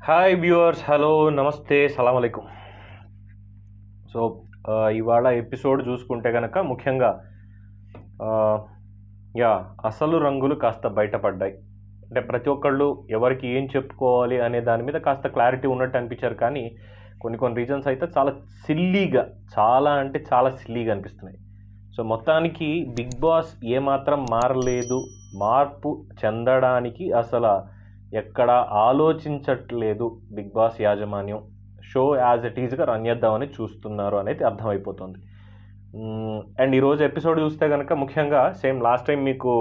Hi viewers, hello, నమస్తే, సలాం అలైకుం. So ఇవాళ ఎపిసోడ్ చూసుకుంటే కనుక ముఖ్యంగా ఆ, యా అసలు రంగులు కాస్త బయటపడ్డాయి. అంటే ప్రతి ఒక్కళ్ళు ఎవరికి ఏం చెప్పుకోవాలి అనే దాని మీద కాస్త క్లారిటీ ఉన్నట్టు అనిపించారు, కానీ కొన్ని రీజన్స్ అయితే చాలా సిల్లీగా, చాలా అంటే చాలా సిల్లీగా అనిపిస్తున్నాయి. సో మొత్తానికి బిగ్ బాస్ ఏమాత్రం మారలేదు, మార్పు చెందడానికి అసలు ఎక్కడ ఆలోచించట్లేదు బిగ్ బాస్ యాజమాన్యం. షో యాజ్ ఇట్ ఈజ్గా రన్ చేద్దామని చూస్తున్నారు అనేది అర్థమైపోతుంది. అండ్ ఈరోజు ఎపిసోడ్ చూస్తే కనుక ముఖ్యంగా సేమ్ లాస్ట్ టైం మీకు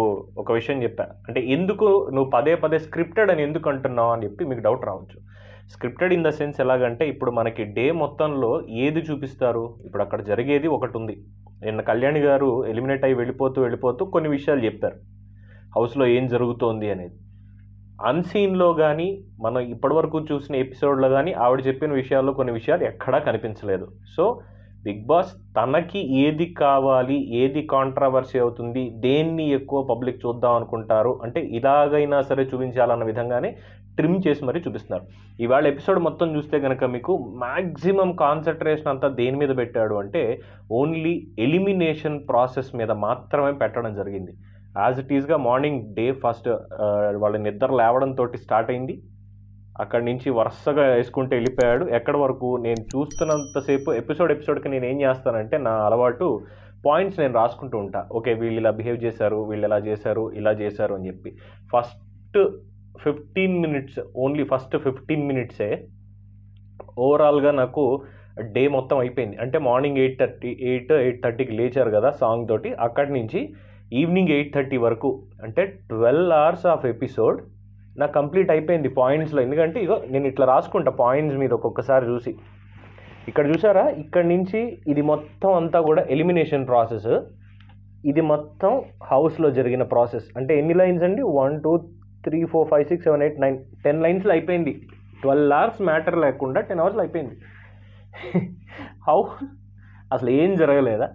ఒక విషయం చెప్పా, అంటే ఎందుకు నువ్వు పదే పదే స్క్రిప్టెడ్ అని ఎందుకు అంటున్నావు అని చెప్పి మీకు డౌట్ రావచ్చు. స్క్రిప్టెడ్ ఇన్ ద సెన్స్ ఎలాగంటే, ఇప్పుడు మనకి డే మొత్తంలో ఏది చూపిస్తారు, ఇప్పుడు అక్కడ జరిగేది ఒకటి ఉంది. నిన్న కళ్యాణి గారు ఎలిమినేట్ అయ్యి వెళ్ళిపోతూ కొన్ని విషయాలు చెప్పారు, హౌస్లో ఏం జరుగుతోంది అనేది. అన్సీన్లో కానీ మనం ఇప్పటివరకు చూసిన ఎపిసోడ్లో కానీ ఆవిడ చెప్పిన విషయాల్లో కొన్ని విషయాలు ఎక్కడా కనిపించలేదు. సో బిగ్ బాస్ తనకి ఏది కావాలి, ఏది కాంట్రవర్సీ అవుతుంది, దేన్ని ఎక్కువ పబ్లిక్ చూద్దాం అనుకుంటారు అంటే ఇలాగైనా సరే చూపించాలన్న విధంగానే ట్రిమ్ చేసి మరీ చూపిస్తున్నారు. ఇవాళ ఎపిసోడ్ మొత్తం చూస్తే కనుక మీకు మ్యాక్సిమం కాన్సన్ట్రేషన్ అంతా దేని మీద పెట్టాడు అంటే ఓన్లీ ఎలిమినేషన్ ప్రాసెస్ మీద మాత్రమే పెట్టడం జరిగింది. యాజ్ ఇట్ ఈస్గా మార్నింగ్ డే ఫస్ట్ వాళ్ళ నిద్ర లేవడంతో స్టార్ట్ అయింది. అక్కడి నుంచి వరుసగా వేసుకుంటూ వెళ్ళిపోయాడు. ఎక్కడి వరకు నేను చూస్తున్నంతసేపు ఎపిసోడ్కి నేను ఏం చేస్తానంటే, నా అలవాటు పాయింట్స్ నేను రాసుకుంటూ ఉంటా. ఓకే, వీళ్ళు ఇలా బిహేవ్ చేశారు, వీళ్ళు ఇలా చేశారు అని చెప్పి. ఫస్ట్ 15 మినిట్స్, ఓన్లీ ఫస్ట్ 15 మినిట్సే ఓవరాల్గా నాకు డే మొత్తం అయిపోయింది. అంటే మార్నింగ్ 8:30కి లేచారు కదా సాంగ్ తోటి, అక్కడి నుంచి ఈవినింగ్ 8:30 వరకు అంటే 12 hours ఆఫ్ ఎపిసోడ్ నాకు కంప్లీట్ అయిపోయింది పాయింట్స్లో. ఎందుకంటే ఇగో నేను ఇట్లా రాసుకుంటా పాయింట్స్ మీద ఒక్కొక్కసారి చూసి. ఇక్కడ చూసారా, ఇక్కడ నుంచి ఇది మొత్తం అంతా కూడా ఎలిమినేషన్ ప్రాసెస్. ఇది మొత్తం హౌస్లో జరిగిన ప్రాసెస్. అంటే ఎన్ని లైన్స్ అండి? 1 2 3 4 5 6 7 8 9 10 లైన్స్లో అయిపోయింది. 12 hours మ్యాటర్ లేకుండా 10 hours అయిపోయింది. హౌ అసలు ఏం జరగలేదా?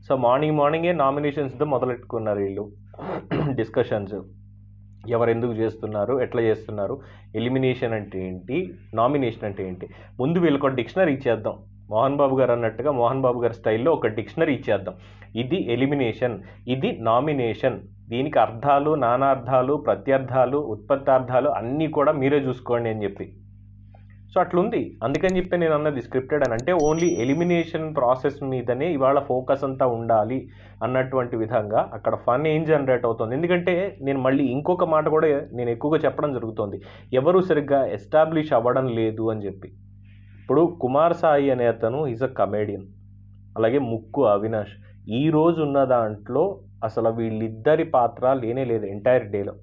సో మార్నింగే నామినేషన్స్తో మొదలెట్టుకున్నారు వీళ్ళు డిస్కషన్స్. ఎవరు ఎందుకు చేస్తున్నారు, ఎట్లా చేస్తున్నారు, ఎలిమినేషన్ అంటే ఏంటి, నామినేషన్ అంటే ఏంటి. ముందు వీళ్ళకి ఒక డిక్షనరీ ఇచ్చేద్దాం, మోహన్ బాబు గారు అన్నట్టుగా మోహన్ బాబు గారి స్టైల్లో ఒక డిక్షనరీ ఇచ్చేద్దాం. ఇది ఎలిమినేషన్, ఇది నామినేషన్, దీనికి అర్థాలు, నానార్థాలు, ప్రత్యర్థాలు, ఉత్పత్తార్థాలు అన్నీ కూడా మీరే చూసుకోండి అని చెప్పి. సో అట్లుంది. అందుకని చెప్పి నేను అన్నది స్క్రిప్టెడ్ అని. అంటే ఓన్లీ ఎలిమినేషన్ ప్రాసెస్ మీదనే ఇవాళ ఫోకస్ అంతా ఉండాలి అన్నటువంటి విధంగా అక్కడ ఫన్ ఏం జనరేట్ అవుతుంది. ఎందుకంటే నేను మళ్ళీ ఇంకొక మాట కూడా నేను ఎక్కువగా చెప్పడం జరుగుతుంది, ఎవరు సరిగ్గా ఎస్టాబ్లిష్ అవ్వడం లేదు అని చెప్పి. ఇప్పుడు కుమార్ సాయి అనే అతను ఈజ్ అ కమేడియన్, అలాగే ముక్కు అవినాష్. ఈరోజు ఉన్న దాంట్లో అసలు వీళ్ళిద్దరి పాత్ర లేనే లేదు ఎంటైర్ డేలో.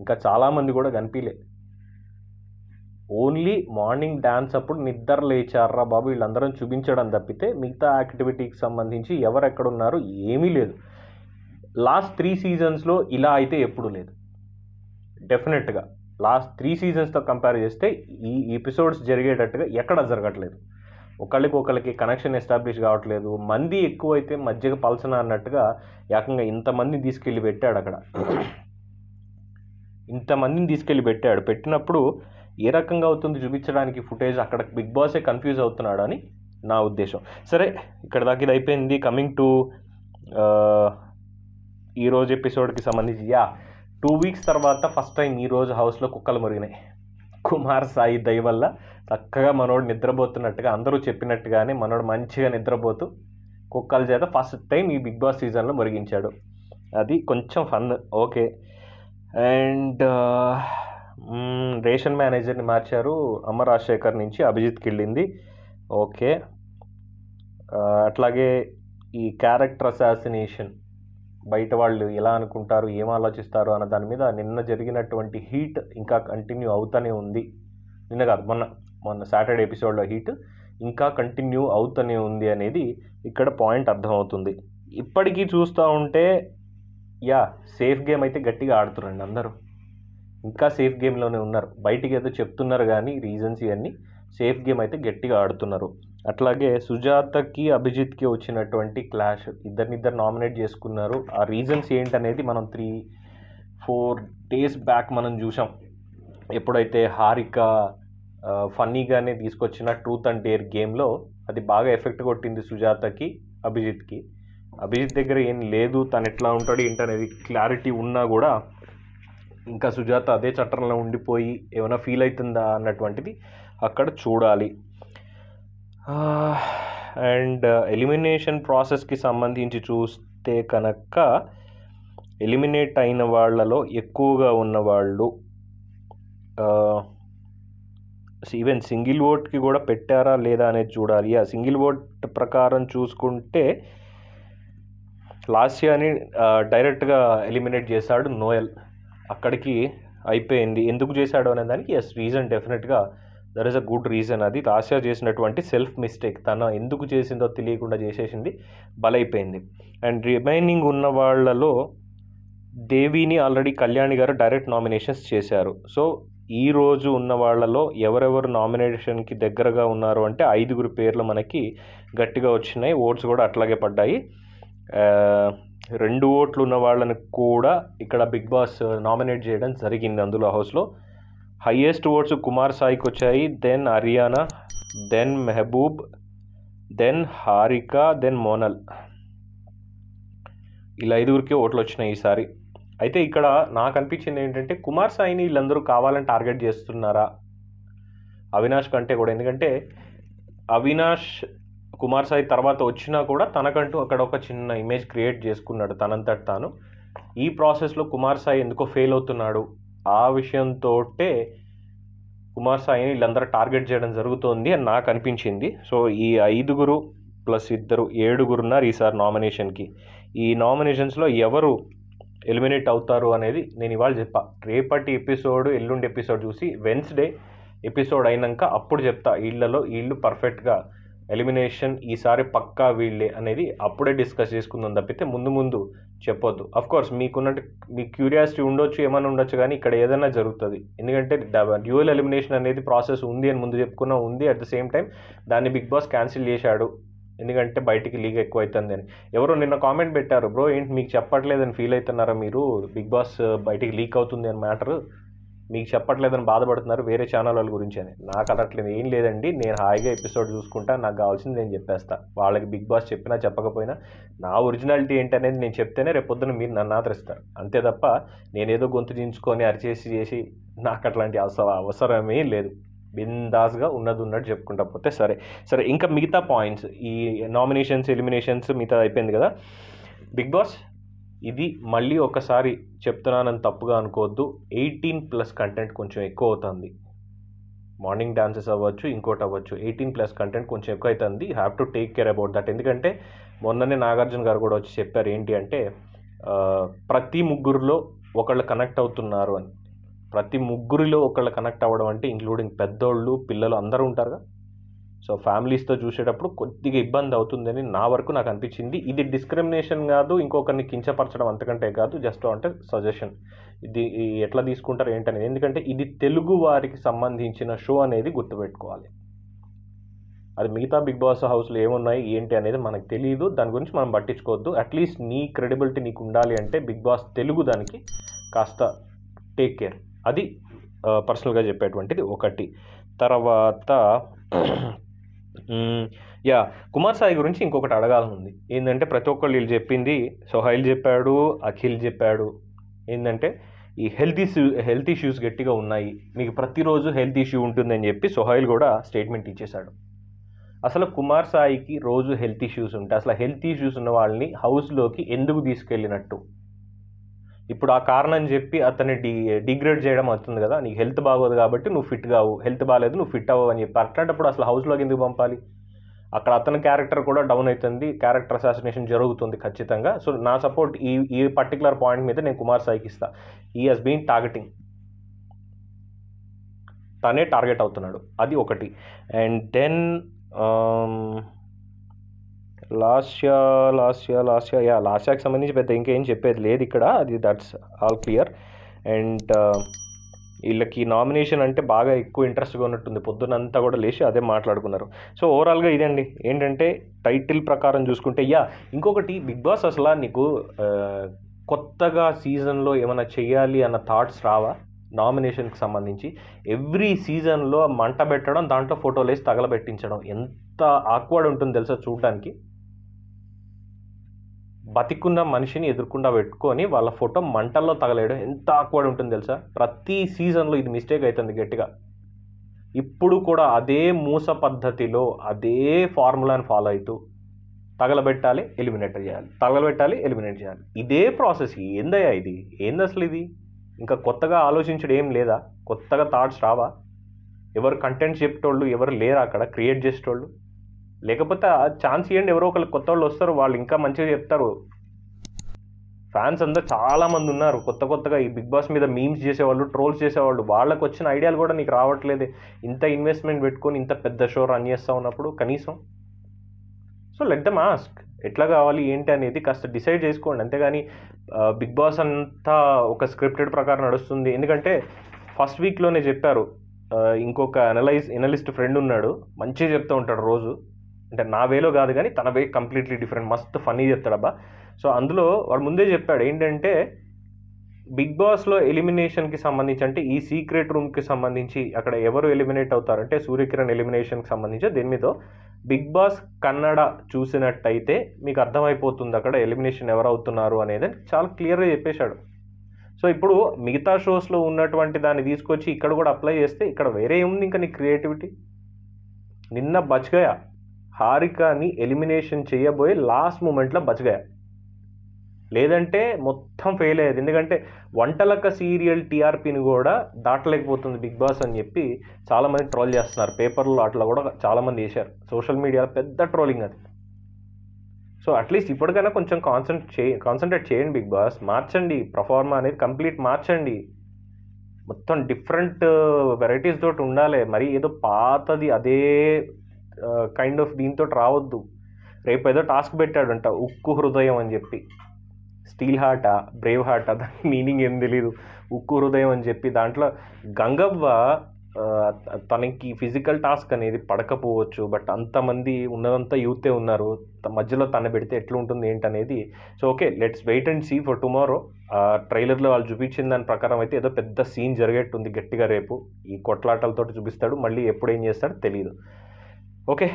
ఇంకా చాలామంది కూడా కనిపించలే. ఓన్లీ మార్నింగ్ డ్యాన్స్ అప్పుడు నిద్ర లేచారా బాబు వీళ్ళందరం చూపించడం తప్పితే మిగతా యాక్టివిటీకి సంబంధించి ఎవరెక్కడున్నారు ఏమీ లేదు. లాస్ట్ 3 seasonsలో ఇలా అయితే ఎప్పుడూ లేదు. డెఫినెట్గా లాస్ట్ 3 seasonsతో కంపేర్ చేస్తే ఈ ఎపిసోడ్స్ జరిగేటట్టుగా ఎక్కడ జరగట్లేదు. ఒకళ్ళకి కనెక్షన్ ఎస్టాబ్లిష్ కావట్లేదు. మంది ఎక్కువైతే మధ్యగా పల్సన అన్నట్టుగా ఏకంగా ఇంతమందిని తీసుకెళ్ళి పెట్టాడు అక్కడ. ఇంతమందిని తీసుకెళ్ళి పెట్టినప్పుడు ఏ రకంగా అవుతుంది చూపించడానికి ఫుటేజ్, అక్కడ బిగ్ బాసే కన్ఫ్యూజ్ అవుతున్నాడు అని నా ఉద్దేశం. సరే, ఇక్కడ దాకా ఇది అయిపోయింది. కమింగ్ టు ఈరోజు ఎపిసోడ్కి సంబంధించి 2 weeks తర్వాత ఫస్ట్ టైం ఈరోజు హౌస్లో కుక్కలు మురిగినాయి. కుమార్ సాయి దయ వల్ల చక్కగా మనోడు నిద్రపోతున్నట్టుగా, అందరూ చెప్పినట్టుగానే మనోడు మంచిగా నిద్రపోతూ కుక్కల చేత ఫస్ట్ టైం ఈ బిగ్ బాస్ సీజన్లో మురిగించాడు. అది కొంచెం ఫన్. ఓకే. అండ్ రేషన్ మేనేజర్ని మార్చారు, అమ్మ రాజశేఖర్ నుంచి అభిజిత్కి వెళ్ళింది. ఓకే. అట్లాగే ఈ క్యారెక్టర్ అసాసినేషన్ బయట వాళ్ళు ఎలా అనుకుంటారు, ఏం ఆలోచిస్తారు అన్న దాని మీద నిన్న జరిగినటువంటి హీట్ ఇంకా కంటిన్యూ అవుతూనే ఉంది. నిన్న కాదు, మొన్న సాటర్డే ఎపిసోడ్లో హీట్ ఇంకా కంటిన్యూ అవుతూనే ఉంది అనేది ఇక్కడ పాయింట్ అర్థమవుతుంది. ఇప్పటికీ చూస్తూ ఉంటే సేఫ్ గేమ్ అయితే గట్టిగా ఆడుతున్నారండి అందరూ. ఇంకా సేఫ్ గేమ్లోనే ఉన్నారు. బయటికి ఏదో చెప్తున్నారు కానీ రీజన్స్ ఇవన్నీ, సేఫ్ గేమ్ అయితే గట్టిగా ఆడుతున్నారు. అట్లాగే సుజాతకి అభిజిత్కి వచ్చినటువంటి క్లాష్, ఇద్దరినిద్దరు నామినేట్ చేసుకున్నారు. ఆ రీజన్స్ ఏంటనేది మనం 3-4 days బ్యాక్ మనం చూసాం. ఎప్పుడైతే హారిక ఫన్నీగానే తీసుకొచ్చిన ట్రూత్ అండ్ డేర్ గేమ్లో అది బాగా ఎఫెక్ట్ కొట్టింది సుజాతకి, అభిజిత్కి. అభిజిత్ దగ్గర ఏం లేదు, తను ఎట్లా ఉంటాడు ఏంటనేది క్లారిటీ ఉన్నా కూడా ఇంకా సుజాత అదే చట్టంలో ఉండిపోయి ఏమైనా ఫీల్ అవుతుందా అన్నటువంటిది అక్కడ చూడాలి. అండ్ ఎలిమినేషన్ ప్రాసెస్కి సంబంధించి చూస్తే కనుక ఎలిమినేట్ అయిన వాళ్ళలో ఎక్కువగా ఉన్నవాళ్ళు ఈవెన్ సింగిల్ ఓట్కి కూడా పెట్టారా లేదా అనేది చూడాలి. ఆ సింగిల్ ఓట్ ప్రకారం చూసుకుంటే లాస్యాని డైరెక్ట్గా ఎలిమినేట్ చేశాడు నోయల్. అక్కడికి అయిపోయింది. ఎందుకు చేశాడు అనే దానికి ఎస్ రీజన్ డెఫినెట్గా there is a good reason. అది లాస్యా చేసినటువంటి సెల్ఫ్ మిస్టేక్, తను ఎందుకు చేసిందో తెలియకుండా చేసేసింది, బలైపోయింది. అండ్ రిమైనింగ్ ఉన్న వాళ్ళలో దేవిని ఆల్రెడీ కళ్యాణి గారు డైరెక్ట్ నామినేషన్స్ చేశారు. సో ఈరోజు ఉన్న వాళ్ళలో ఎవరెవరు నామినేషన్కి దగ్గరగా ఉన్నారు అంటే 5 పేర్లు మనకి గట్టిగా వచ్చినాయి. ఓట్స్ కూడా అట్లాగే పడ్డాయి. 2 ఓట్లు ఉన్న వాళ్ళని కూడా ఇక్కడ బిగ్ బాస్ నామినేట్ చేయడం జరిగింది. అందులో హౌస్లో హైయెస్ట్ ఓట్స్ కుమార్ సాయికి వచ్చాయి, then Ariyana, then Mehboob, then Harika, then Monal. ఇలా 5 ఓట్లు వచ్చినాయి ఈసారి. అయితే ఇక్కడ నాకు అనిపించింది ఏంటంటే కుమార్ సాయిని వీళ్ళందరూ కావాలని టార్గెట్ చేస్తున్నారా అవినాష్ కంటే కూడా. ఎందుకంటే అవినాష్ కుమార్ సాయి తర్వాత వచ్చినా కూడా తనకంటూ అక్కడ ఒక చిన్న ఇమేజ్ క్రియేట్ చేసుకున్నాడు తనంతట తాను. ఈ ప్రాసెస్లో కుమార్ సాయి ఎందుకో ఫెయిల్ అవుతున్నాడు, ఆ విషయంతో కుమార్ సాయిని వీళ్ళందరూ టార్గెట్ చేయడం జరుగుతోంది అని నాకు అనిపించింది. సో ఈ 5 ప్లస్ 2 7 ఉన్నారు ఈసారి నామినేషన్కి. ఈ నామినేషన్స్లో ఎవరు ఎలిమినేట్ అవుతారు అనేది నేను ఇవాళ చెప్పా. రేపటి ఎపిసోడ్, ఎల్లుండి ఎపిసోడ్ చూసి వెన్స్డే ఎపిసోడ్ అయినాక అప్పుడు చెప్తా వీళ్ళు పర్ఫెక్ట్గా ఎలిమినేషన్ ఈసారి పక్కా వీళ్ళే అనేది అప్పుడే డిస్కస్ చేసుకుందాం తప్పితే ముందు చెప్పొద్దు. అఫ్కోర్స్ మీకున్నట్టు మీకు క్యూరియాసిటీ ఉండొచ్చు, ఏమైనా ఉండొచ్చు, కానీ ఇక్కడ ఏదైనా జరుగుతుంది. ఎందుకంటే డ్యూయల్ ఎలిమినేషన్ అనేది ప్రాసెస్ ఉంది అని ముందు చెప్పుకున్నా ఉంది. అట్ ద సేమ్ టైం దాన్ని బిగ్ బాస్ క్యాన్సిల్ చేశాడు ఎందుకంటే బయటికి లీక్ ఎక్కువ అవుతుంది అని. ఎవరో నిన్న కామెంట్ పెట్టారు, బ్రో ఏంటి మీకు చెప్పట్లేదని ఫీల్ అవుతున్నారా మీరు, బిగ్ బాస్ బయటికి లీక్ అవుతుంది అని మ్యాటర్ మీకు చెప్పట్లేదని బాధపడుతున్నారు వేరే ఛానల్ వాళ్ళ గురించి అని. నాకు అనట్లేదు, ఏం లేదండి, నేను హాయిగా ఎపిసోడ్ చూసుకుంటా, నాకు కావాల్సింది నేను చెప్పేస్తా. వాళ్ళకి బిగ్ బాస్ చెప్పినా చెప్పకపోయినా నా ఒరిజినాలిటీ ఏంటనేది నేను చెప్తేనే రేపొద్దున మీరు నన్ను ఆదరిస్తారు. అంతే తప్ప నేనేదో గొంతు దించుకొని చేసి నాకు అట్లాంటి అవసరమే లేదు. బిందాస్గా ఉన్నట్టు చెప్పుకుంటా పోతే సరే. ఇంకా మిగతా పాయింట్స్, ఈ నామినేషన్స్ ఎలిమినేషన్స్ మిగతా అయిపోయింది కదా. బిగ్ బాస్ ఇది మళ్ళీ ఒకసారి చెప్తున్నానని తప్పుగా అనుకోవద్దు, 18+ కంటెంట్ కొంచెం ఎక్కువ అవుతుంది. మార్నింగ్ డాన్సెస్ అవ్వచ్చు, ఇంకోటి అవ్వచ్చు, 18+ కంటెంట్ కొంచెం ఎక్కువ అవుతుంది. You have to take care about that. ఎందుకంటే మొన్ననే నాగార్జున గారు కూడా వచ్చి చెప్పారు ఏంటి అంటే ప్రతి ముగ్గురులో ఒకళ్ళు కనెక్ట్ అవుతున్నారు అని. ప్రతి ముగ్గురిలో ఒకళ్ళు కనెక్ట్ అవ్వడం అంటే ఇంక్లూడింగ్ పెద్దోళ్ళు, పిల్లలు అందరూ ఉంటారుగా. సో ఫ్యామిలీస్తో చూసేటప్పుడు కొద్దిగా ఇబ్బంది అవుతుందని నా వరకు నాకు అనిపించింది. ఇది డిస్క్రిమినేషన్ కాదు, ఇంకొకరిని కించపరచడం అంతకంటే కాదు, జస్ట్ అంటే సజెషన్. ఇది ఎట్లా తీసుకుంటారు ఏంటనేది. ఎందుకంటే ఇది తెలుగు వారికి సంబంధించిన షో అనేది గుర్తుపెట్టుకోవాలి. అది మిగతా బిగ్ బాస్ హౌస్లో ఏమున్నాయి ఏంటి అనేది మనకు తెలియదు, దాని గురించి మనం పట్టించుకోవద్దు. అట్లీస్ట్ నీ క్రెడిబిలిటీ నీకు ఉండాలి అంటే బిగ్ బాస్ తెలుగు దానికి కాస్త టేక్ కేర్. అది పర్సనల్గా చెప్పేటువంటిది ఒకటి. తర్వాత కుమార్ సాయి గురించి ఇంకొకటి అడగాలని ఉంది. ఏంటంటే ప్రతి ఒక్కళ్ళు వీళ్ళు చెప్పింది, సోహైల్ చెప్పాడు, అఖిల్ చెప్పాడు, ఏంటంటే ఈ హెల్త్ ఇష్యూస్ గట్టిగా ఉన్నాయి, మీకు ప్రతిరోజు హెల్త్ ఇష్యూ ఉంటుందని చెప్పి సోహైల్ కూడా స్టేట్మెంట్ ఇచ్చేశాడు. అసలు కుమార్ సాయికి రోజు హెల్త్ ఇష్యూస్ ఉంటాయి, అసలు హెల్త్ ఇష్యూస్ ఉన్న వాళ్ళని హౌస్లోకి ఎందుకు తీసుకెళ్ళినట్టు? ఇప్పుడు ఆ కారణం చెప్పి అతన్ని డిగ్రేడ్ చేయడం అవుతుంది కదా. నీకు హెల్త్ బాగోదు కాబట్టి నువ్వు ఫిట్ కావు, హెల్త్ బాగాలేదు నువ్వు ఫిట్ అవ్వవు అని చెప్పి అట్లాంటప్పుడు అసలు హౌస్లోకి ఎందుకు పంపాలి? అక్కడ అతని క్యారెక్టర్ కూడా డౌన్ అవుతుంది, క్యారెక్టర్ అసాసినేషన్ జరుగుతుంది ఖచ్చితంగా. సో నా సపోర్ట్ ఈ పర్టికులర్ పాయింట్ మీద నేను కుమార్ సాయికి ఇస్తా. ఈ హస్ బీన్ టార్గెటింగ్, తనే టార్గెట్ అవుతున్నాడు, అది ఒకటి. అండ్ దెన్ లాస్యాకి సంబంధించి పెద్ద ఇంకేం చెప్పేది లేదు ఇక్కడ, అది దట్స్ ఆల్ క్లియర్. అండ్ వీళ్ళకి నామినేషన్ అంటే బాగా ఎక్కువ ఇంట్రెస్ట్గా ఉన్నట్టుంది, పొద్దునంతా కూడా లేచి అదే మాట్లాడుకున్నారు. సో ఓవరాల్గా ఇదండి. ఏంటంటే టైటిల్ ప్రకారం చూసుకుంటే ఇంకొకటి బిగ్ బాస్ అసలు నీకు కొత్తగా సీజన్లో ఏమైనా చెయ్యాలి అన్న థాట్స్ రావా? నామినేషన్కి సంబంధించి ఎవ్రీ సీజన్లో మంట పెట్టడం, దాంట్లో ఫోటోలు వేసి తగలబెట్టించడం. ఎంత ఆక్వర్డ్ ఉంటుంది తెలుసా చూడడానికి. బతికున్న మనిషిని ఎదుర్కొండా పెట్టుకొని వాళ్ళ ఫోటో మంటల్లో తగలేయడం ఎంత ఆక్వర్డ్ ఉంటుంది తెలుసా. ప్రతి సీజన్లో ఇది మిస్టేక్ అవుతుంది గట్టిగా. ఇప్పుడు కూడా అదే మూస పద్ధతిలో అదే ఫార్ములాని ఫాలో అవుతూ తగలబెట్టాలి, ఎలిమినేట్ చేయాలి, తగలబెట్టాలి, ఎలిమినేట్ చేయాలి. ఇదే ప్రాసెస్. ఏందయ్యా ఇది? ఏంది అసలు ఇది? ఇంకా కొత్తగా ఆలోచించడం ఏం లేదా? కొత్తగా థాట్స్ రావా? ఎవరు కంటెంట్ చెప్పేటోళ్ళు ఎవరు లేరా అక్కడ క్రియేట్ చేసేటోళ్ళు? లేకపోతే ఛాన్స్ ఇవ్వండి, ఎవరో ఒకళ్ళు కొత్త వాళ్ళు వస్తారు, వాళ్ళు ఇంకా మంచిగా చెప్తారు. ఫ్యాన్స్ అంతా చాలామంది ఉన్నారు కొత్తగా ఈ బిగ్ బాస్ మీద మీమ్స్ చేసేవాళ్ళు, ట్రోల్స్ చేసేవాళ్ళు. వాళ్ళకి వచ్చిన ఐడియాలు కూడా నీకు రావట్లేదే. ఇంత ఇన్వెస్ట్మెంట్ పెట్టుకొని ఇంత పెద్ద షో రన్ చేస్తూ ఉన్నప్పుడు కనీసం. సో లెట్ దెమ్ ఆస్క్ ఎట్లా కావాలి ఏంటి అనేది కాస్త డిసైడ్ చేసుకోండి. అంతేగాని బిగ్ బాస్ అంతా ఒక స్క్రిప్టెడ్ ప్రకారం నడుస్తుంది. ఎందుకంటే ఫస్ట్ వీక్లోనే చెప్పారు, ఇంకొక ఎనలిస్ట్ ఫ్రెండ్ ఉన్నాడు, మంచిగా చెప్తూ ఉంటాడు రోజు. అంటే నా వేలో కాదు కానీ తన వే కంప్లీట్లీ డిఫరెంట్, మస్తు ఫన్నీ చెప్తాడబ్బా. సో అందులో వాడు ముందే చెప్పాడు ఏంటంటే బిగ్ బాస్లో ఎలిమినేషన్కి సంబంధించి, అంటే ఈ సీక్రెట్ రూమ్కి సంబంధించి అక్కడ ఎవరు ఎలిమినేట్ అవుతారంటే సూర్యకిరణ్ ఎలిమినేషన్కి సంబంధించి దీని మీద బిగ్ బాస్ కన్నడ చూసినట్టయితే మీకు అర్థమైపోతుంది అక్కడ ఎలిమినేషన్ ఎవరు అవుతున్నారు అనేది చాలా క్లియర్గా చెప్పేశాడు. సో ఇప్పుడు మిగతా షోస్లో ఉన్నటువంటి దాన్ని తీసుకొచ్చి ఇక్కడ కూడా అప్లై చేస్తే ఇక్కడ వేరే ఏముంది ఇంకా నీ క్రియేటివిటీ. నిన్న బచ్గయా హారికని ఎలిమినేషన్ చేయబోయి లాస్ట్ మూమెంట్లో బచ్గయా, లేదంటే మొత్తం ఫెయిల్ అయ్యేది. ఎందుకంటే వంటలక సీరియల్ టీఆర్పీని కూడా దాటలేకపోతుంది బిగ్ బాస్ అని చెప్పి చాలామంది ట్రోల్ చేస్తున్నారు. పేపర్లో అట్లా కూడా చాలామంది వేశారు, సోషల్ మీడియాలో పెద్ద ట్రోలింగ్ అది. సో అట్లీస్ట్ ఇప్పటికైనా కొంచెం కాన్సన్ట్రేట్ చేయండి బిగ్ బాస్, మార్చండి ప్రొఫార్మా అనేది కంప్లీట్ మార్చండి. మొత్తం డిఫరెంట్ వెరైటీస్ తోటి ఉండాలి. మరి ఏదో పాతది అదే కైండ్ ఆఫ్ దీంతో రావద్దు. రేపు ఏదో టాస్క్ పెట్టాడంట ఉక్కు హృదయం అని చెప్పి, స్టీల్ హార్టా బ్రేవ్ హార్టా దాని మీనింగ్ ఏం తెలీదు, ఉక్కు హృదయం అని చెప్పి. దాంట్లో గంగవ్వ తనకి ఫిజికల్ టాస్క్ అనేది పడకపోవచ్చు, బట్ అంతమంది ఉన్నదంతా యూతే ఉన్నారు, మధ్యలో తన పెడితే ఎట్లుంటుంది ఏంటనేది. So okay, let's wait and see for tomorrow. ట్రైలర్లో వాళ్ళు చూపించిన దాని ప్రకారం అయితే ఏదో పెద్ద సీన్ జరిగేట్టుంది గట్టిగా. రేపు ఈ కొట్లాటలతో చూపిస్తాడు, మళ్ళీ ఎప్పుడు ఏం చేస్తాడో తెలియదు. Okay,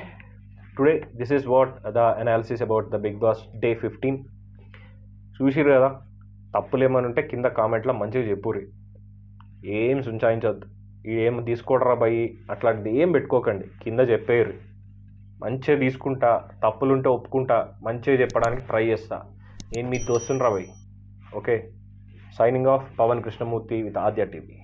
today this is what the analysis about the Bigg Boss day 15. చూసిరు కదా, తప్పులు ఏమైనా ఉంటే కింద కామెంట్లో మంచిగా చెప్పుర్రి, ఏం సుంచాయించవద్దు. ఏం తీసుకోడరా భయ్ అట్లాంటిది ఏం పెట్టుకోకండి, కింద చెప్పేరు. మంచిగా తీసుకుంటా, తప్పులుంటే ఒప్పుకుంటా, మంచిగా చెప్పడానికి ట్రై చేస్తా. నేను మీ దోస్తుని రా భయ్. Okay, signing off, Pawan Krishnamurthy with Aadya TV.